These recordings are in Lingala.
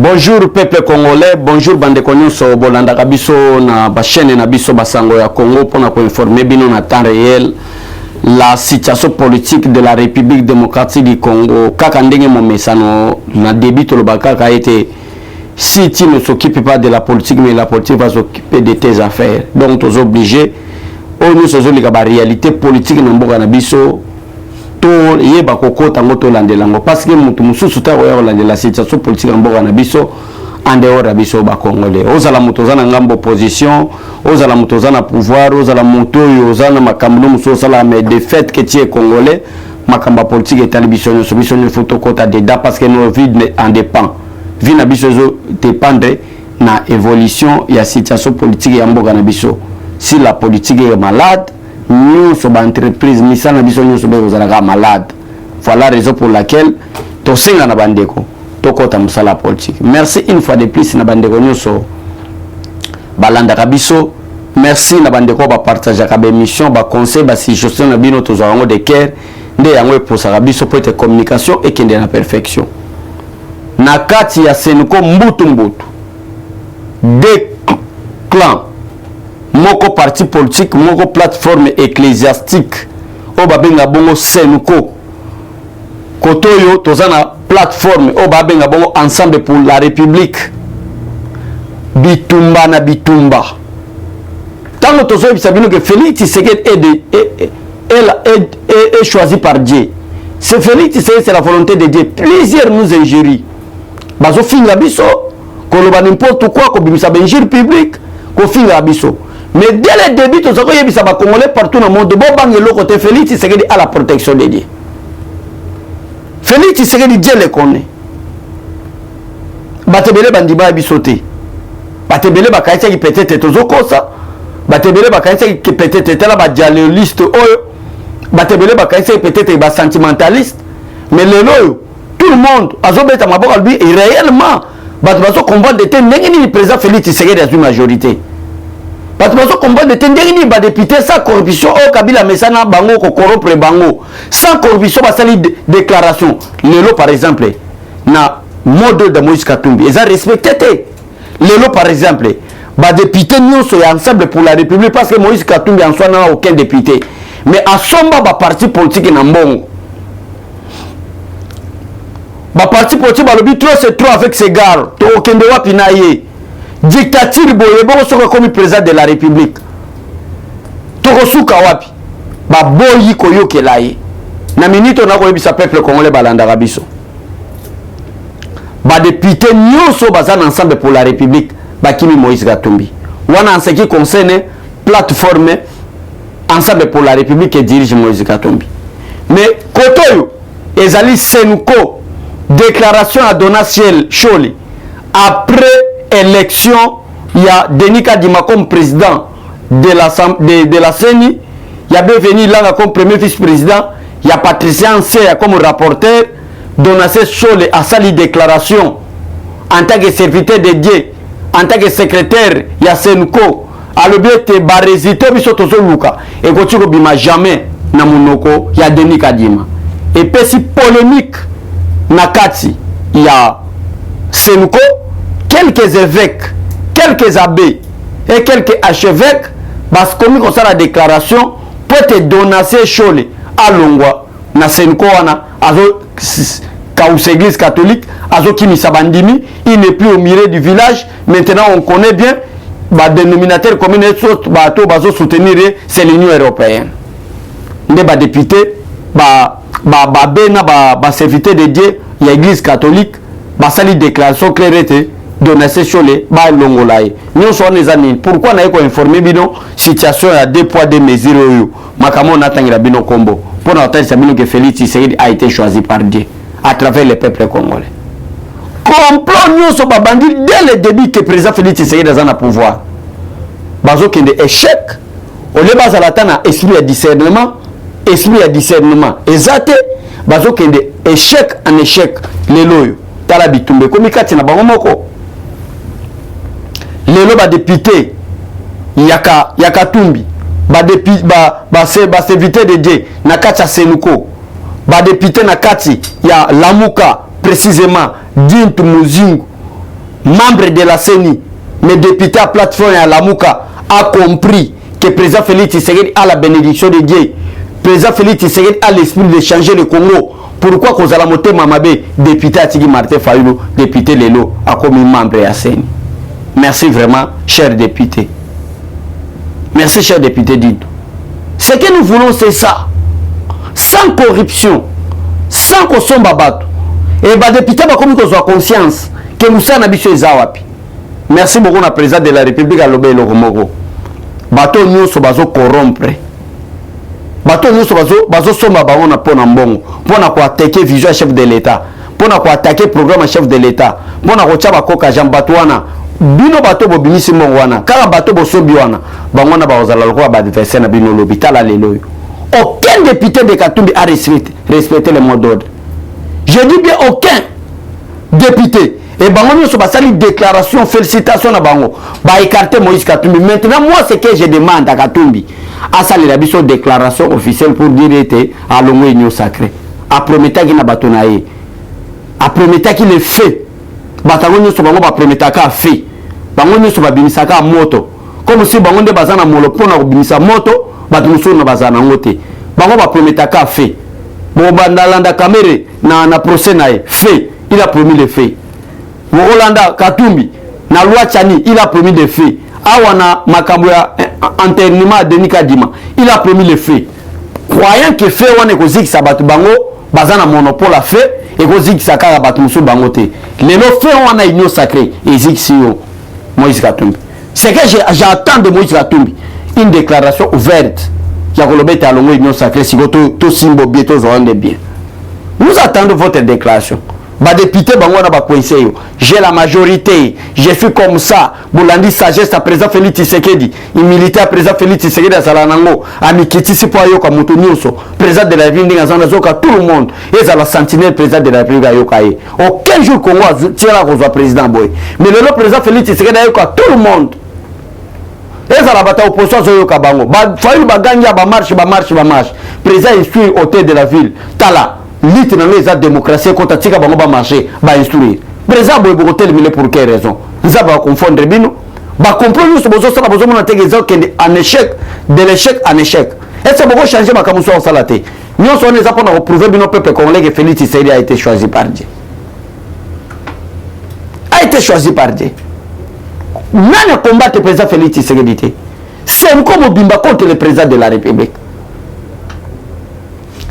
Bonjour peuple congolais, bonjour bande konyoso bolanda kabiso na ba chaîne na biso basango ya Congo pour na ko informer bino na temps réel la situation politique de la République démocratique du Congo. Kaka ndenge mo mesano na début to lobaka a été si tu ne s'occupe pas de la politique mais la politique va s'occuper de tes affaires. Donc tu es obligé nous sommes la réalité politique na mboka na biso to yeba kokota ngoto landelango parce que mutu mususu ta oya landela situation politique mboka na biso en dehors ya biso ba congolais ozala mutu zana ngambo opposition ozala mutu zana pouvoir ozala mutu yozana makambo mususu sala mais de fait que tu es congolais makamba politique et télévision biso ne faut kota dedans parce que nos vies en dépend vie na biso dépendre na évolution ya situation politique ya mboka na biso. Si la politique est malade, nous sommes entreprises, nous sommes malades. Voilà la raison pour laquelle tu sais na bandeko, tu as la politique. Merci une fois de plus na bandeko nous so balanda kabiso. Merci na bandeko ba partager ka émission, ba conseil, ba suggestion na bino to zango de cœur, nde yango pour sa kabiso pour être communication et kende na perfection. Na kati ya Senko mbutu des clans moko parti politique moko plateforme ecclésiastique o babenga bongo Senko kotoyo tozana plateforme o babenga bongo ensemble pour la république bitumba na bitumba tango tozo bisabino que Félix Tshisekedi est choisi par Dieu. C'est Félix Tshisekedi, c'est la volonté de Dieu. Plusieurs nous injurient bazo finga biso koloba n'importe quoi ko bimisa benjir public ko finga biso. Mais dès le début, tout ça, il y a des Congolais partout dans le monde. Bon, côté Félix Tshisekedi à la protection de Dieu. Félix Tshisekedi, Dieu le connaît. Batebele bandiba bisoté. Batebele bakaïsa qui peut-être tozo kosa. Batebele bakaïsa qui peut-être la badialiste oyo. Batebele bakaïsa qui peut-être ba sentimentaliste. Mais le loyo, tout le monde, azobeta maboko lui et réellement, batbaso combat de ten n'engini président Félix Tshisekedi à une majorité. Parce que combat de tendeni ba député sans corruption au Kabila mesana bango ko corrompre bango sans corruption ba sali déclaration lelo par exemple na mode de Moïse Katumbi ils ont respecté lelo par exemple ba député nyonso ya ensemble pour la République parce que Moïse Katumbi en soi n'a aucun député mais à somba ba parti politique na mbongo ba parti politique ba lobi trop c'est trop avec ces gars to okende wapi na ye dictature boye boko soka comme président de la République tokosuka wapi ba boyi koyokela ye na minute na koyebisa peuple congolais balanda biso ba député nyonso bazana ensemble pour la République bakimi Moïse Katumbi wana en ce qui concerne plateforme ensemble pour la République et dirige Moïse Katumbi mais kotoyo ezali Senko déclaration à Donatiel Choli après élection, il y a Denis Kadima comme président de la CENI, il y a Beveni Langa comme premier vice-président, il y a Patricia Nseya comme rapporteur, Donacé Chole a sali déclaration en tant que serviteur de Dieu, en tant que secrétaire, il y a Senko, à l'objet Barésito Bisotozo Luka, et Kotiko Bima jamais na Monoko, il y a Denis Kadima. Et puis si polémique, Nakati, il y a Senko, quelques évêques, quelques abbés et quelques archevêques, parce que comme ça la déclaration, peut te donner ces choses à Longwa, na Senko wana, azo Kaous église catholique, azo Kimi Sabandimi, il n'est plus au milieu du village. Maintenant on connaît bien, le dénominateur commun bazo soutenir, c'est l'Union européenne. Les députés, serviteur de Dieu, il y a l'église catholique, sali déclaration claire Donacé Chole ba longolaye nous sommes les amis pourquoi na ko informer bino situation à deux poids deux mesures yo makamo na tangira bino kombo pour na tête bino que Félix Tshisekedi a été choisi par Dieu à travers le peuple congolais complot nous sommes bandit dès le début que président Félix Tshisekedi a na pouvoir bazo kende échec au lieu baza la tana esprit de discernement exact bazo kende échec en échec les loyo tala bitumbe komi kati na bango moko lelo ba député yaka tumbi ba député ba serviteur de Dieu na kati ya Senko ba député na kati ya Lamuka précisément Dintu Muzingu membre de la CENI, mais député à plateforme à Lamuka, a compris que le président Félix Tshisekedi a la bénédiction de Dieu. Le président Félix Tshisekedi a l'esprit de changer le Congo. Pourquoi qu'on a la montée Mamabé, député Atigi Martin Fayulu, député Lelo, a commis membre de la CENI. Merci vraiment, cher député. Merci, cher député Dido. Ce que nous voulons, c'est ça. Sans corruption, sans qu'on soit babato. Et les députés ont conscience que nous sommes habitués à Zawapi. Merci beaucoup, le président de la République, à l'Obé Logomogo. Bateau nous sommes corrompre. Bateau nous sommes na pona mbongo. Pona ko attaquer vision chef de l'État. Pona ko attaquer programme chef de l'État. Pona ko tchaba koka jambatwana. Bino bateau bobimisi mongwana. Kala bateau bosobi wana. Bangwana ba ozala lokwa ba défense na bino l'hôpital à l'élo. Aucun député de Katumbi a respecté les mots d'ordre. Je dis bien aucun député. Et bango sur basali déclaration, félicitations à bango. Ba écarter Moïse Katumbi. Maintenant, moi, ce que je demande à Katumbi, à sali la biso déclaration officielle pour dire était à l'homme union sacré. A promettre qu'il n'a batonaye. A promettre qu'il est fait. Batango nyo sur bango ba promettre qu'il a fait. Bango nyo sur ba bimisaka moto. Comme si bango de bazana molo pona ko bimisa moto, batumuso na bazana ngote. Bango ba promettre qu'il a fait. Bon bandalanda caméré na procès nae fait. Il a promis le fait. Rolanda Katumbi na loi Tchani, il a promis des faits. Awana Makamboya enterrement de Nikadima, il a promis les faits. Croyant que fait wane ko zik sabatu bango bazana monopole a fait et ko zik sakara batu musu bango te. Les no fait wana union sacrée et zik siyo Moïse Katumbi. C'est que j'attends de Moïse Katumbi une déclaration ouverte qui a colobé à l'union union sacrée si to simbo bieto zonde bien. Nous attendons votre déclaration. Ba député bangwana ba conseil. J'ai la majorité, je suis comme ça. Bolandi sagesse à président Félix Tshisekedi, il militaire président Félix Tshisekedi à Salanango, amikiti si po yoka mutu nyonso, président de la République ngazana zoka tout le monde, et ça la sentinelle président de la République yoka ye. Aucun jour Congo tira ko soit président boy. Mais le président Félix Tshisekedi yoka tout le monde. Et ça la bata opposition yoka bango. Ba fayu ba ganya ba marche. Président instruit hôtel de la ville. Tala L'île dans les démocratie quand tu as marché, va instruire. Président Boy Bogotel, mais pour quelle raison? Nous allons confondre bino. Ba comprendre nous besoin ça besoin de t'exercer en échec, de l'échec en échec. Est-ce que vous changer ma camouflage en salaté? Nous sommes les apôtres pour prouver bino peuple congolais que Félix Tshisekedi a été choisi par Dieu. A été choisi par Dieu. N'a combattre le président Félix Tshisekedi. C'est comme Bimba contre le président de la République.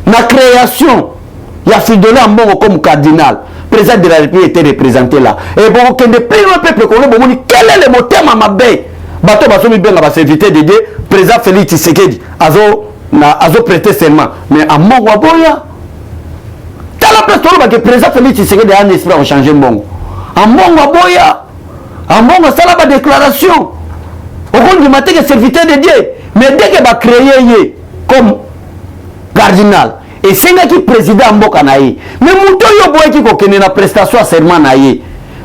La création il y a Fidela Mbongo comme cardinal. Le président de la République était représenté là. Et bon, que le peuple congolais, quel est le moteur à ma baie? Bateau Basomi Benga va s'inviter de Dieu. Le président Félix Tshisekedi a prêté serment. Mais à Mbongo Aboya, t'as la place que le président Félix Tshisekedi a un esprit à changer Mbongo. À Mbongo Aboya, à Mbongo, ça la déclaration. Au compte du matin, que serviteur de Dieu. Mais dès qu'il va créer comme cardinal, et c'est là qui président Mboka naïe. Mais Mouto Yoboye qui connaît la prestation à serment naïe.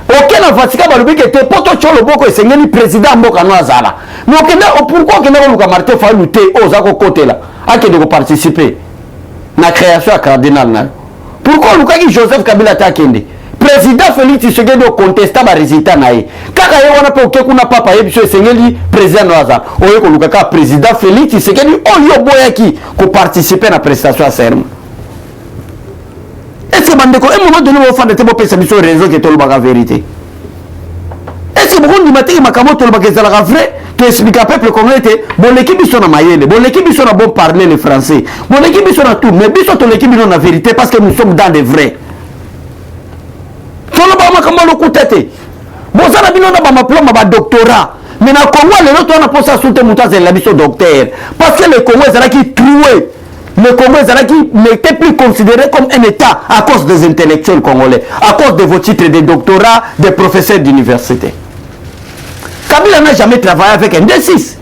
Aucun Vatika Balubi qui était poto cholo boko et c'est le président Mboka Noazala. Mais pourquoi que nous avons Martin Fayou lutter aux à côté là, à qui de participer à la création à cardinal. Pourquoi nous avons Joseph Kabila Takende? Président Félix Tshisekedi contesta ba résultat naïe. Kaka yo wana pe okekuna papa yebiso esengeli président Noazala. Oyo ko lukaka président Félix Tshisekedi oyo boyaki ko participer na prestation à serment. Est-ce que bandeko un moment donné on fait des beaux pesa biso raison que tolo ba vérité. Est-ce que beaucoup du matin makamo tolo ba kezala vrai to explique à peuple congolais bon l'équipe biso na mayele, bon l'équipe biso na bon parler le français. Bon l'équipe biso na tout, mais biso to l'équipe biso na vérité parce que nous sommes dans des vrais. Tolo ba makamo lo kutete. Bozana bino na ba diplôme ba doctorat. Mais na Congo les autres on a pensé à soutenir mutaze la biso docteur parce que le Congo est là qui troué. Le Congo n'était plus considéré comme un État à cause des intellectuels congolais, à cause de vos titres de doctorat, des professeurs d'université. Kabila n'a jamais travaillé avec un D6.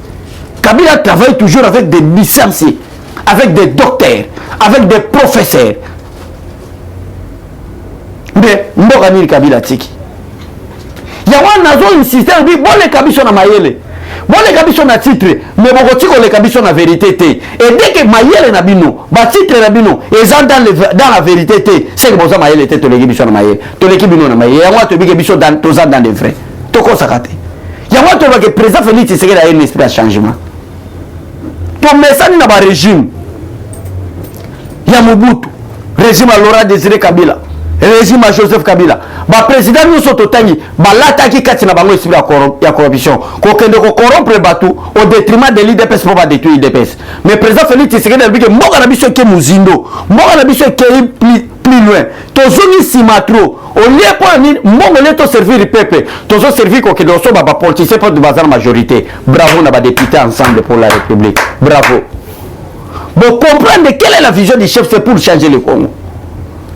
Kabila travaille toujours avec des licenciés, avec des docteurs, avec des professeurs. Mais Mbogani Kabila Tiki. Il y a un insisté, il dit bon les Kabila na mayele. les kabiso na titre mais bokoti ko les kabiso na vérité té et dès que mayele na bino ba titre na bino ezan dans la vérité té c'est que boza mayele té to les biso na mayele to les bino na mayele yango to bige biso dans toza dans des vrais to ko sakate yango to ba que président Félix Tshisekedi a un esprit de changement to mesani na ba régime ya Mobutu régime à Laurent Désiré Kabila régime à Joseph Kabila ba président nous sont totangi ba lataki kati na bango esprit ya corruption ko kende ko corrompre batu au détriment de l'IDPS pour pas détruire l'IDPS mais président Félix Tshisekedi a dit que mboka na biso ke muzindo mboka na biso ke plus loin tozongi simatro au lieu pour ni mbongo le to servir le peuple tozo servir ko kende so ba politicien pour de bazar majorité bravo na ba député ensemble pour la République bravo bon comprendre quelle est la vision du chef c'est pour changer le Congo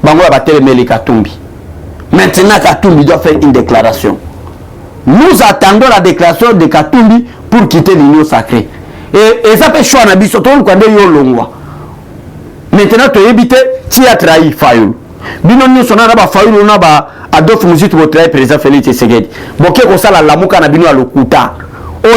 bango ba telemeli Katumbi. Maintenant, Katumbi doit faire une déclaration. Nous attendons la déclaration de Katumbi pour quitter l'Union sacrée. Et ça fait choix à Nabiso, tout le monde. Maintenant, tu as évité, tu as trahi Fayoul. Bino nous sommes là, Fayoul, on a Adolphe Mouzit pour trahir le président Félix Tshisekedi. Bon, qu'est-ce que ça, la Lamouka Nabino à l'Okuta.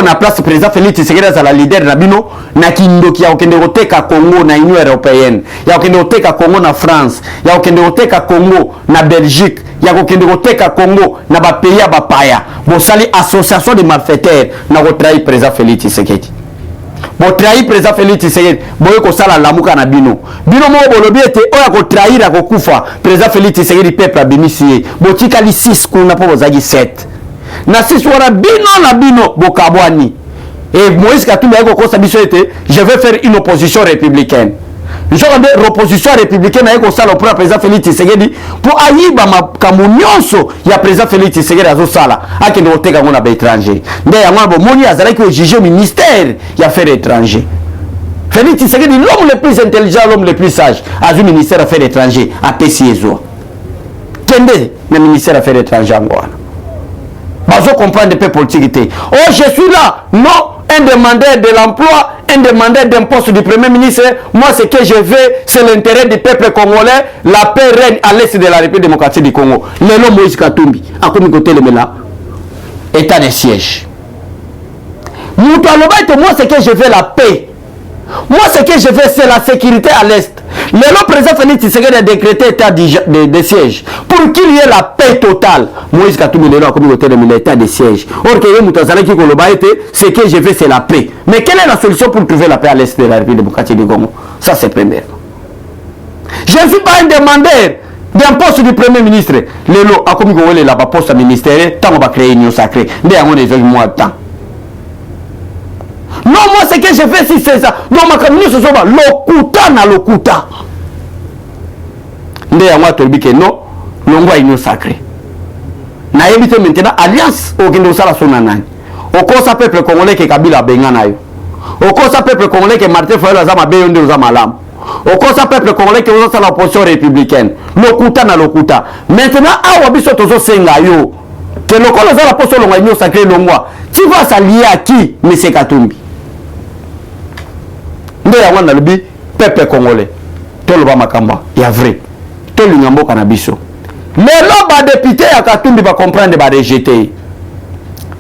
On a place le président Félix Tshisekedi à la leader Nabino, na Kindoki, ya okende oteka Congo na Union européenne, ya okende oteka Congo na France, ya okende oteka Congo na Belgique, ya okende oteka Congo na ba pays ya ba paya. Bon sali association de malfaiteurs na retrahi président Félix Tshisekedi. Bon trahi président Félix Tshisekedi, boye ko sala lamuka na bino. Bino mo bolobi ete oya ko trahir ko kufa président Félix Tshisekedi peuple abimisié. Bo tikali 6 kuna po bozaki 7. Na sisi wana bino na bino bokabwani et Moïse Katumbi a dit je vais faire une opposition républicaine. Genre de l'opposition républicaine a ça le président Félix Tshisekedi pour ayiba makambo nyonso ya président Félix Tshisekedi azosala akende oteka ngona ba étranger nde yango bo moni azala ki juger ministère ya affaires étrangères. Félix Tshisekedi l'homme le plus intelligent, l'homme le plus sage a du ministère affaires étrangères a PCSO kende na ministère affaires étrangères ngwana bazo comprendre des politiques. Oh, je suis là. Non, un demandeur de l'emploi, un demandeur d'un poste du Premier ministre. Moi, ce que je veux, c'est l'intérêt du peuple congolais. La paix règne à l'est de la République démocratique du Congo. Le nom Moïse Katumbi, à quoi côté le mela, état de siège. Moi, ce que je veux, la paix. Moi, ce que je veux, c'est la sécurité à l'est. Le président Félix Tshisekedi a décrété état de siège pour qu'il y ait la paix totale. Moïse Katumbi a commis l'état de siège. Or, ce que je veux, c'est la paix. Mais quelle est la solution pour trouver la paix à l'est de la République démocratique du Congo? Ça, c'est premier. Je ne suis pas un demandeur d'un poste du Premier ministre. Lelo a commis la poste ministérielle, tant qu'on va créer une union sacrée. Mais on est moins de temps. Non, moi, ce que je fais, si c'est ça. Donc, ma communauté, ce soit l'okuta na l'okuta. Ndé ya moi, tu dis que non, l'ongo est union sacrée. Na évité maintenant, alliance, au Kendo Sala Sonanani. Au Kosa peuple congolais que Kabila Benganayo. Au Kosa peuple congolais que Martin Fayol Azama Beyonde Uzamalam. Au Kosa peuple congolais que vous avez l'opposition républicaine. L'okuta na l'okuta. Maintenant, à Wabiso Tozo Sengayo. Que le Kolo Zala Poso l'ongo union sacrée l'ongo. Tu vas s'allier à qui, M. Katumbi? Ndé ya wana lobi peuple congolais toloba makamba ya vrai tolinga mboka na biso lelo ba député ya Katumbi ba comprendre ba rejeter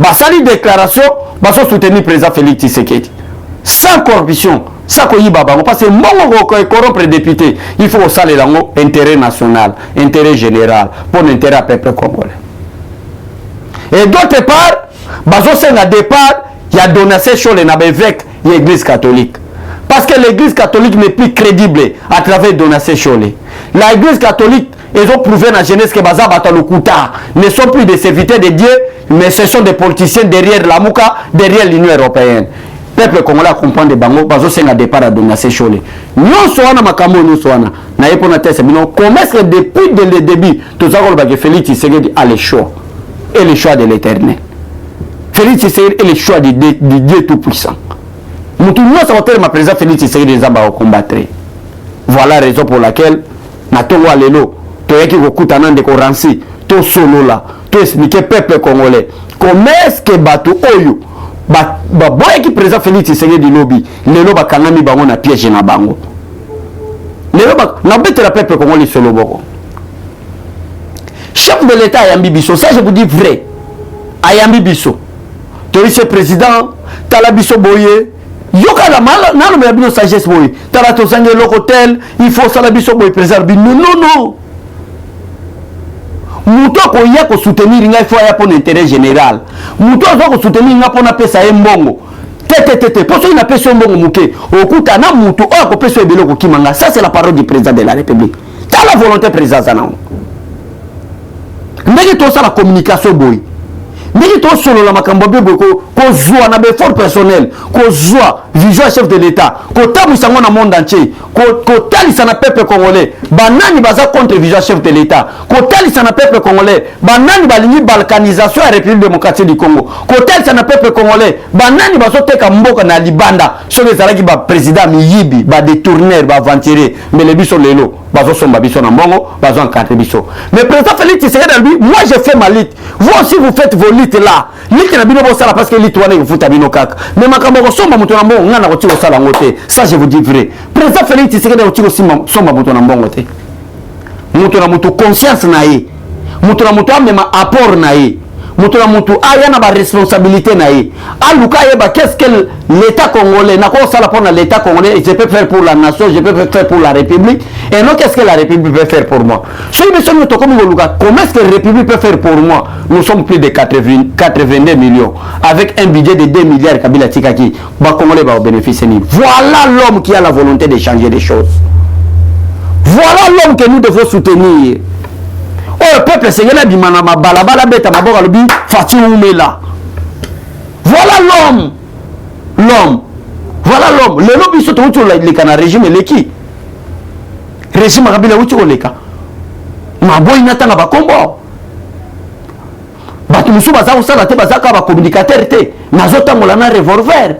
ba sali déclaration ba so soutenir président Félix Tshisekedi sans corruption sans koyiba bango parce que mongo ko corrompre député il faut saler lango intérêt national intérêt général pour l'intérêt peuple congolais et d'autre part ba so senga départ ya donation sur les évêques de l'église catholique. Parce que l'église catholique n'est plus crédible à travers Donassé Cholé. L'église catholique, ils ont prouvé dans la jeunesse que Baza Bataloukuta ne sont plus des serviteurs de Dieu, mais ce sont des politiciens derrière la Mouka, derrière l'Union européenne. Peuple congolais comprend des bangos, Bazo c'est un départ à Donassé Cholé. Nous sommes Makambo, nous sommes na epona tese, mais nous commençons depuis le début, tout ça, que Félix Tshisekedi a le choix. Et le choix de l'éternel. Félix Tshisekedi est le choix du Dieu Tout-Puissant. Nous sommes ma président Félix Tshisekedi des Amba au combattre. Voilà la raison pour laquelle Natongo Alelo, Toyaki Kokutana de Koransi, To Solo là, To expliquer peuple congolais. Comment est-ce que Bato Oyo, Boy qui président Félix Tshisekedi lobby, Lelo Bakangami Bango na piège na Bango. Lelo na bête la peuple congolais solo boko. Chef de l'État Ayambi Bisso, ça je vous dis vrai. Ayambi Bisso. Tu es président tala biso boye yoka la mal nalo me bino sagesse boye tala to sange l'hôtel il faut sala biso boye préserver non muto ko ya ko soutenir ngai faut ya pour l'intérêt général muto zo ko soutenir nga pour na pesa mbongo tete poso ina pesa mbongo muke okuta na muto o ko pesa ebelo ko kimanga ça c'est la parole du président de la République ta la volonté président sana ndenge to ça la communication boy ndenge to solo la makambo bebo ko zwa na effort personnel ko zwa vision chef de l'état ko tabuisa ngo na monde entier ko talisa na peuple congolais banani baza contre vision chef de l'état ko talisa na peuple congolais banani balingi balkanisation ya République démocratique du Congo ko talisa na peuple congolais banani bazo teka mboka na libanda soki ezalaki ba président miyibi ba détourneur ba aventurier mais le biso lelo bazo somba biso na mbongo bazo encadrer biso mais président Félix Tshisekedi lui moi je fais ma lutte vous aussi vous faites vos luttes là lutte na bino bosala parce que lutte wana efuta bino kaka mais makambo ko somba muto na mbongo ngana ko tiko sala ngote ça je vous dis vrai président Félix Tshisekedi ko tiko somba muto na mbongo te muto na muto conscience na ye muto na muto amema apport na ye muto na muto aya na ba responsabilité na ye aluka yeba qu'est-ce que l'état congolais na ko sala pour l'état congolais je peux faire pour la nation je peux faire pour la république et non qu'est-ce que la république peut faire pour moi si nous to comme luka comment est-ce que la république peut faire pour moi nous sommes plus de 82 millions avec un budget de 2 milliards Kabila Tikaki ba congolais ba bénéficier ni voilà l'homme qui a la volonté de changer les choses voilà l'homme que nous devons soutenir. Oh, le peuple c'est là bimana ma balabala beta ma boka lobi Fati Oumela. Voilà l'homme voilà l'homme le lobby soto uto le kana régime leki régime Kabila uto leka ma boy natanga ba kombo batu musu baza usala te baza ka ba communicateur te nazota molana revolver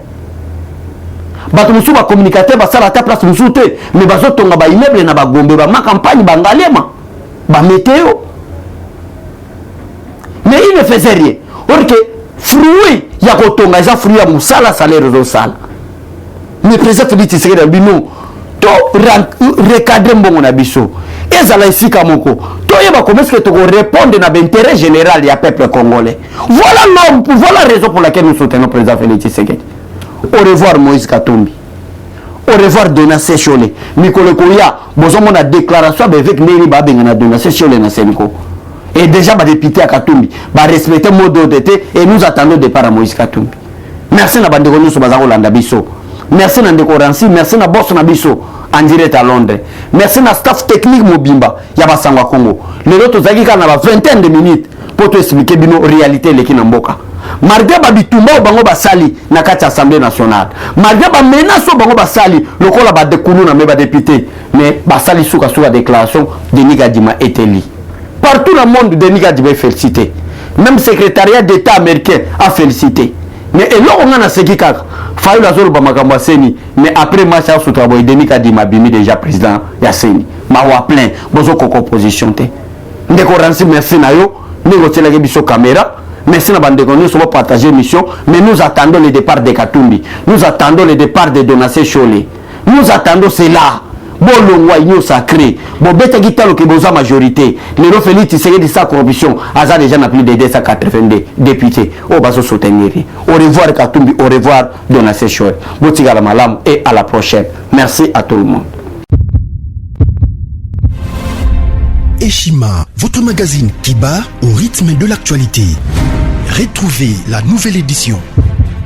batu musu ba communicateur basala ta place musu te mais bazotonga ba immeuble na ba gombe ba ma campagne bangalema ba météo. Mais il ne faisait rien. Or que fruit ya kotonga za fruit ya musala salaire zo sala. Mais président Félix Tshisekedi bino to recadrer mbongo na biso. Ezala isika moko. To yeba comment est-ce que to répondre na l'intérêt général ya peuple congolais. Voilà l'homme, voilà la raison pour laquelle nous soutenons président Félix Tshisekedi. Au revoir Moïse Katumbi. Au revoir Dona Sechole. Mikolo Koya, bozomo na déclaration avec Neri Babenga na Dona Sechole na Seniko. Et déjà, les députés à Katumbi va respecter le mot d'ordre et nous attendons le départ à Moïse Katumbi. Merci à Bandeko Nusu Bazaro Landabiso. Merci à Ndeko Ransi. Merci à Boss Nabiso en direct à Londres. Merci à staff technique Mobimba Yabasangwa Congo. Les autres Zagika n'a pas vingtaine de minutes pour te expliquer la réalité de Kinamboka. Malgré Babitumba Bango Basali na kati Assemblée nationale. Malgré ba menace Bango Basali, le col a découlé na meba député, mais Basali souka la déclaration de Nigadima Eteli. Partout dans le monde, Denis Gadibé félicité. Même le secrétariat d'État américain a félicité. Mais là, on a ce qui a fallu la zone de Seni. Mais après, moi, je suis travaillé. Denis Gadibé Bimi déjà président Yasseni. Ma wa plein. Bozo koko opposition te. Ndeko Ransi merci na yo. Négocier la biso caméra. Merci na bande nous sommes partager mission. Mais nous attendons le départ de Katumbi. Nous attendons le départ de Donassé Cholé. Nous attendons cela. Bolongwa union sacré bon beta gitalo ke boza majorité le Félix Tshisekedi sa corruption aza déjà na plus de 282 députés au baso soutenir au revoir Katumbi au revoir Dona Sechole botigala malam et à la prochaine merci à tout le monde. Eshima, votre magazine qui bat au rythme de l'actualité. Retrouvez la nouvelle édition.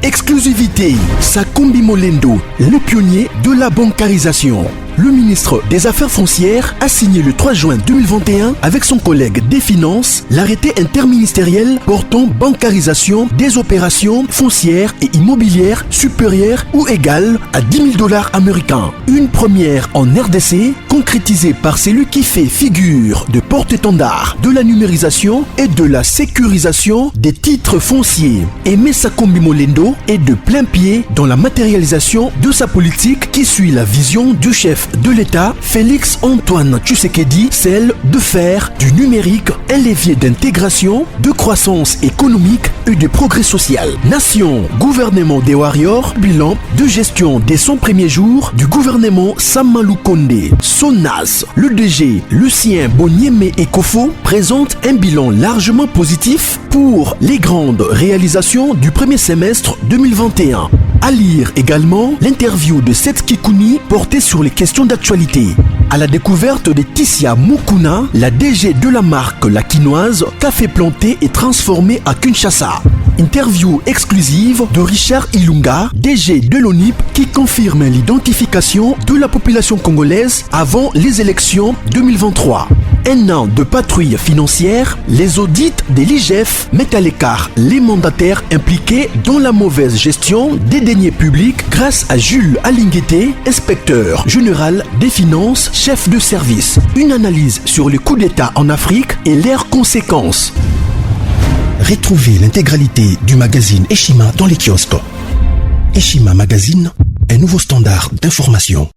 Exclusivité, Sakombi Molendo, le pionnier de la bancarisation. Le ministre des Affaires foncières a signé le 3 juin 2021 avec son collègue des Finances l'arrêté interministériel portant bancarisation des opérations foncières et immobilières supérieures ou égales à $10 000 américains. Une première en RDC concrétisée par celui qui fait figure de porte-étendard de la numérisation et de la sécurisation des titres fonciers. Aimé Sakombi Molendo est de plein pied dans la matérialisation de sa politique qui suit la vision du chef de l'État, Félix Antoine Tshisekedi, celle de faire du numérique un levier d'intégration, de croissance économique et de progrès social. Nation, gouvernement des warriors, bilan de gestion des 100 premiers jours du gouvernement Samalou Condé. SONAS, le DG Lucien Boniemé Ekofo présente un bilan largement positif pour les grandes réalisations du premier semestre 2021. À lire également l'interview de Seth Kikouni portée sur les questions d'actualité. À la découverte de Tissia Mukuna, la DG de la marque La Quinoise, café planté et transformé à Kinshasa. Interview exclusive de Richard Ilunga, DG de l'ONIP, qui confirme l'identification de la population congolaise avant les élections 2023. Un an de patrouille financière, les audits de l'IGF mettent à l'écart les mandataires impliqués dans la mauvaise gestion des deniers publics grâce à Jules Alinguete, inspecteur général des finances, chef de service. Une analyse sur les coups d'État en Afrique et leurs conséquences. Retrouvez l'intégralité du magazine Eshima dans les kiosques. Eshima Magazine, un nouveau standard d'information.